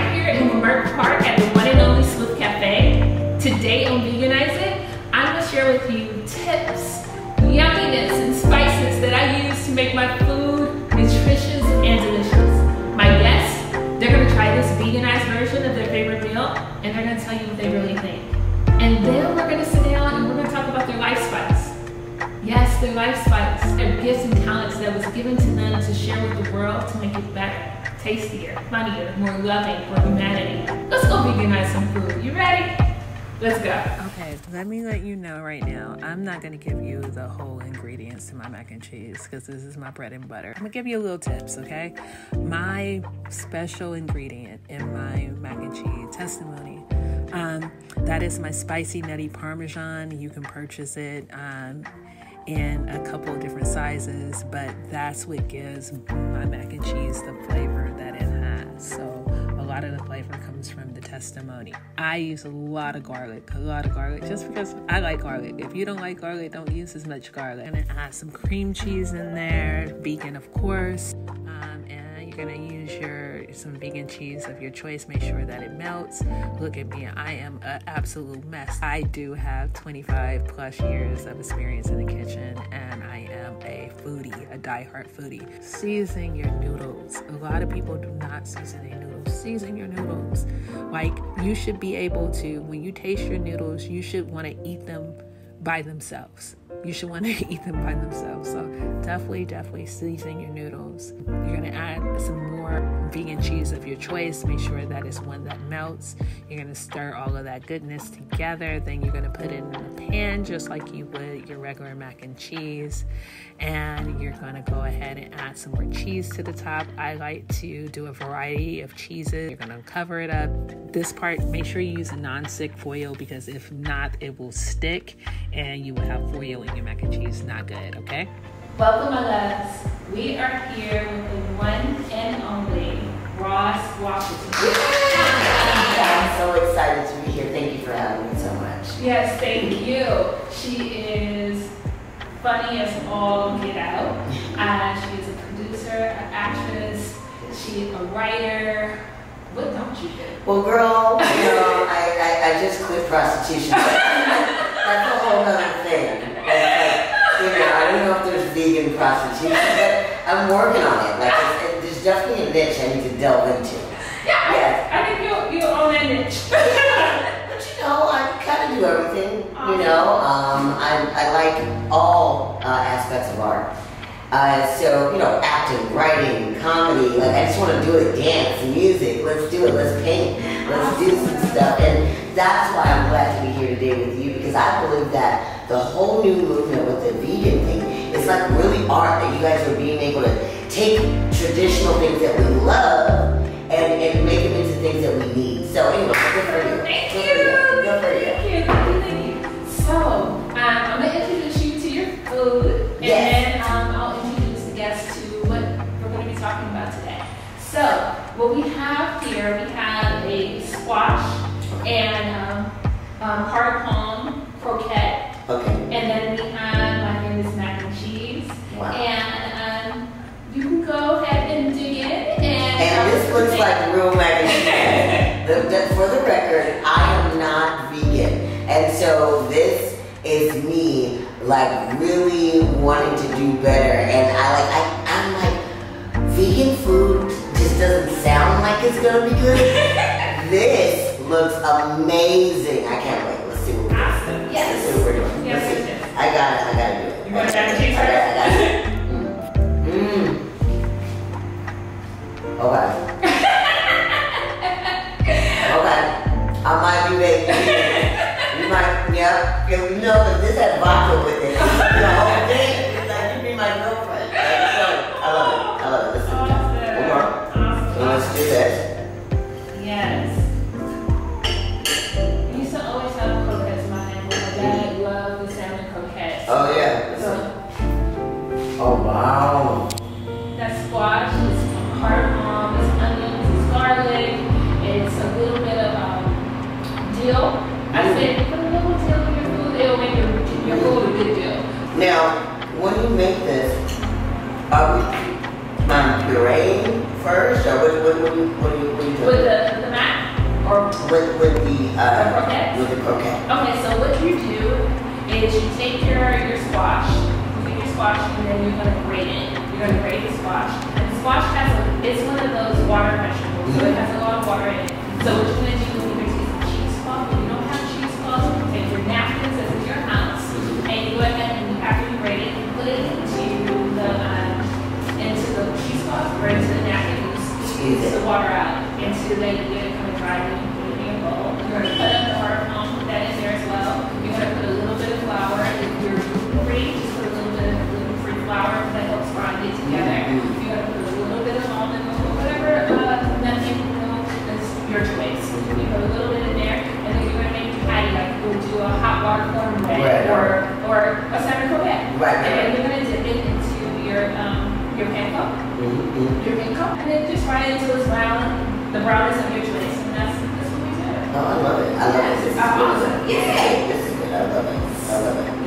right here in Merck Park at the one and only Swift Cafe. Today on Veganize It, I'm going to share with you tips, yumminess, and spices that I use to make my food nutritious and delicious. My guests, they're going to try this veganized version of their favorite meal, and they're going to tell you what they really think. And then we're going to sit down and we're going to talk about their life spice. Yes, their life spice, their gifts and talents that was given to them to share with the world to make it better, tastier, funnier, more loving for humanity. Let's go veganize some food. You ready? Let's go. Okay, let me let you know right now, I'm not going to give you the whole ingredients to my mac and cheese because this is my bread and butter. I'm going to give you a little tips, okay? My special ingredient in my mac and cheese testimony, that is my spicy nutty Parmesan. You can purchase it in a couple of different sizes, but that's what gives my mac and cheese the flavor that it has. So a lot of the flavor comes from the testimony. I use a lot of garlic, just because I like garlic. If you don't like garlic, don't use as much garlic. I'm gonna add some cream cheese in there, vegan of course, and you're gonna use some vegan cheese of your choice. Make sure that it melts. Look at me, I am an absolute mess. I do have 25 plus years of experience in the kitchen, and I am a foodie, a die-hard foodie. Season your noodles. A lot of people do not season their noodles. Season your noodles. Like, you should be able to, when you taste your noodles, you should want to eat them by themselves. You should want to eat them by themselves. So definitely season your noodles. You're going to add some more vegan cheese of your choice. Make sure that it's one that melts. You're going to stir all of that goodness together. Then you're going to put it in a pan just like you would your regular mac and cheese. And you're going to go ahead and add some more cheese to the top. I like to do a variety of cheeses. You're going to cover it up. This part, make sure you use a non-stick foil, because if not, it will stick and you will have foil in your mac and cheese. Not good, okay? Welcome, my loves. We are here with the one and only Roz Washington. I'm so excited to be here. Thank you for having me so much. Yes, thank you. She is funny as all get out. She is a producer, an actress, she's a writer. What don't you do? Well, girl, I just quit prostitution. That's a whole other thing. I don't know if there's vegan prostitution, but I'm working on it. Like, there's definitely a niche I need to delve into. Yeah, yes. I think you'll own that niche. But I kind of do everything. I like all aspects of art. So, acting, writing, comedy, like I just want to do it, dance, music, let's do it, let's paint, let's do some stuff. And that's why I'm glad to be here today with you, because I believe that the whole new movement with the vegan thing is like really art, that you guys are being able to take traditional things that we love and make them into things that we need. So anyway, good for you. Thank you. Good for you. Thank you. So, I'm going to introduce you to your food, and then I'll introduce the guests to what we're going to be talking about today. So, what we have here, we have a squash and hard palm croquette. Okay. And then we have my famous mac and cheese. Wow. And you can go ahead and dig in. And this looks like real mac and cheese. For the record, I am not vegan. And so this is me like really wanting to do better. And I'm like, vegan food just doesn't sound like it's gonna be good. This looks amazing. I can't wait. Let's see what we're doing. Awesome. Yes. Let's see what we're doing. Yes, Let's see. yes. I gotta do it. You want to try the cheese? I got it. Okay. Okay. I might be vegan. You might, yeah. But this has vodka with it. The whole thing. It's like you be my girlfriend. I love it. Let's do it. One more. Awesome. So let's do this. Yes. We used to always have croquettes in my family. My dad loved the salmon croquettes. Oh yeah. Oh wow. That squash is hard palm, it's onions, it's garlic, it's a little bit of dill. I said, put a little dill in your food, it'll make your food a good dill. Now, when you make this, are we pureeing first, or what do you do? With the mac croquette? With the croquette. Okay, so what you do is you take your squash, and then you're gonna grate it. You're gonna grate the squash. And the squash it's one of those water vegetables, so it has a lot of water in it. So what you're gonna do is you're gonna take some cheesecloth. If you don't have cheesecloth, you can take your napkins that's in your house, and you go ahead and after you grate it, you put it into the cheesecloth or into the napkin. You squeeze the water out until they get it kind of dry. And you put it in your bowl. You're gonna cut up the hard put that in there as well. You're gonna put a little bit of flour. If you're gluten-free, just put a little bit of gluten-free flour that helps grind it together. You're gonna put a little bit of almond milk or whatever nutmeg milk is your choice. You put a little bit in there, and then you're gonna make a patty like you'll do a hot water cornbread or a salmon croquette. And then you're gonna dip it into your pan cup. Your pan cup, and then just fry it until it's brown. The brown is of your choice, and that's what we do. Oh, I love it. I love it. This is awesome. Yay! This is good. I love it.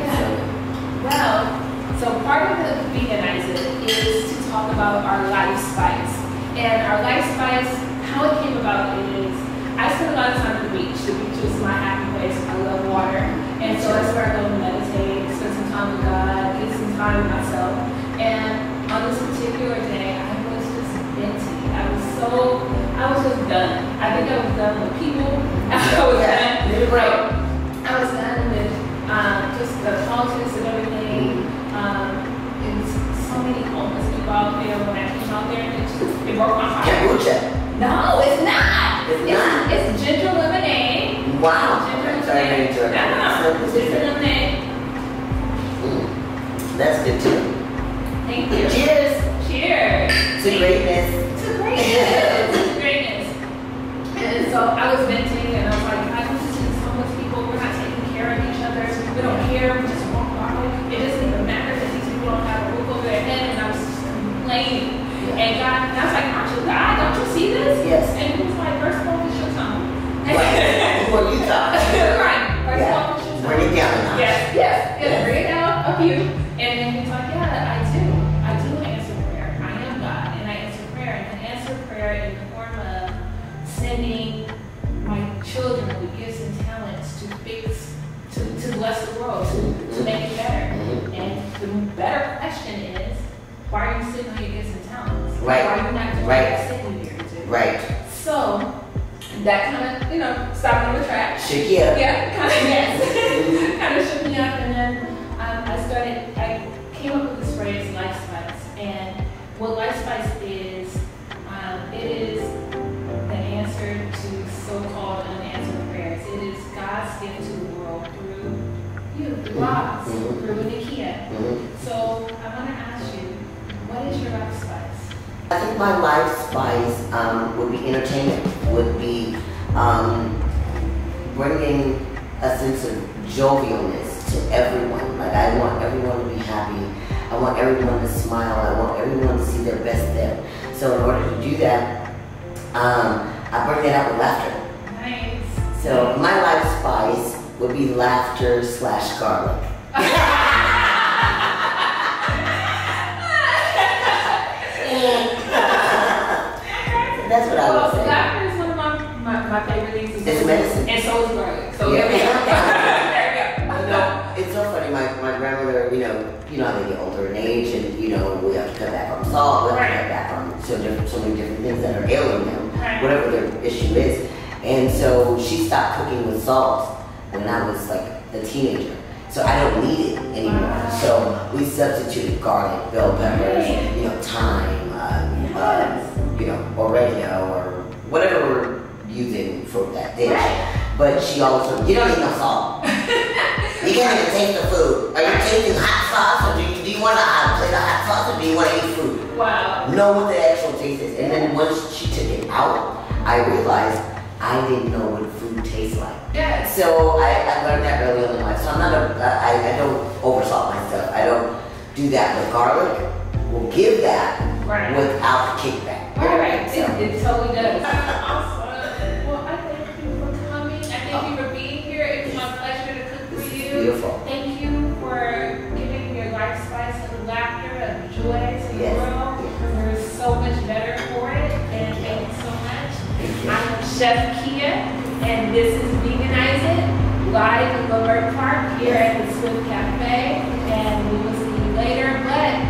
Yeah. Well, so part of the Veganize It is to talk about our life spice. And our life spice, how it came about is, I spend a lot of time at the beach. The beach is my happy place. I love water. And so I started going to meditate, spend some time with God, get some time with myself. And on this particular day, I was just venting. I was just done. I think I was done with people. I was done. Right. I was done with just the politics and everything. And so many homeless people out there. When I came out there, it broke my heart. Kombucha. No, it's not. It's not. It's ginger lemonade. Wow. Ginger Sorry, I didn't do it. No, ginger lemonade. That's good too. Thank you. Cheers. Cheers. To greatness. To greatness. And so I was venting, and I was like, I listen to these homeless people. We're not taking care of each other. We don't care. We just walk by. It doesn't even matter that these people don't have a roof over their head. And I was just complaining. And God, and I was like, aren't you God? Don't you see this? Yes. And he was like, first of all, it's your tongue. Right. Well, you talk. Right. First of all, it's your tongue. Bring it down a notch. Yes. Bring it down a few. And then he's like, yeah, I do answer prayer. I am God, and I answer prayer. And I answer prayer in the form of sending my children with gifts and talents to bless the world, to make it better. And the better question is, why are you sitting on your gifts and talents? Right. Why are you not doing what I said you here to do? Right. So that kind of, stopped me in the tracks. Shook you up. Yeah, kind of shook me up, and then I came up with this phrase, life spice. And what life spice is, it is the answer to so-called unanswered prayers. It is God's gift to the world through you, through Roz, through Nikia. So I want to ask you, what is your life spice? I think my life spice would be entertainment, would be bringing a sense of jovialness to everyone. Like, I want everyone to be happy. I want everyone to smile. I want everyone to see their best them. So in order to do that, I bring that out with laughter. Nice. So my life spice would be laughter / garlic. That's what I would say. Laughter is one of my favorite things. It's medicine. And so is garlic. So Yeah. there we go. You know, it's so funny. My grandmother, you know how they get older in age, and we have to cut back on salt, we have to cut back on so many different things that are ailing them, whatever their issue is. And so she stopped cooking with salt when I was like a teenager. So I don't need it anymore. Wow. So we substituted garlic, bell peppers, thyme, oregano, or whatever we're using for that dish. But she always said, you don't need no salt. You can't even taste the food. Are you tasting hot sauce, or do you want a plate of hot sauce, or do you want to eat food? Wow. Know what the actual taste is. And then once she took it out, I realized I didn't know what food tastes like. Yes. So I learned that early on in life. So I'm not I don't oversalt my stuff. I don't do that. But garlic will give that without kickback. Right. So. It totally does. Awesome. Well, I thank you for coming. I thank you for being here. It was my pleasure to cook for you. Beautiful. Thank you for giving your life spice of laughter and joy to the world. We're so much better for it. And thank you so much. I'm Chef Kia. and this is Veganize It, live in Lubbock Park here at the Swift Cafe, and we will see you later. But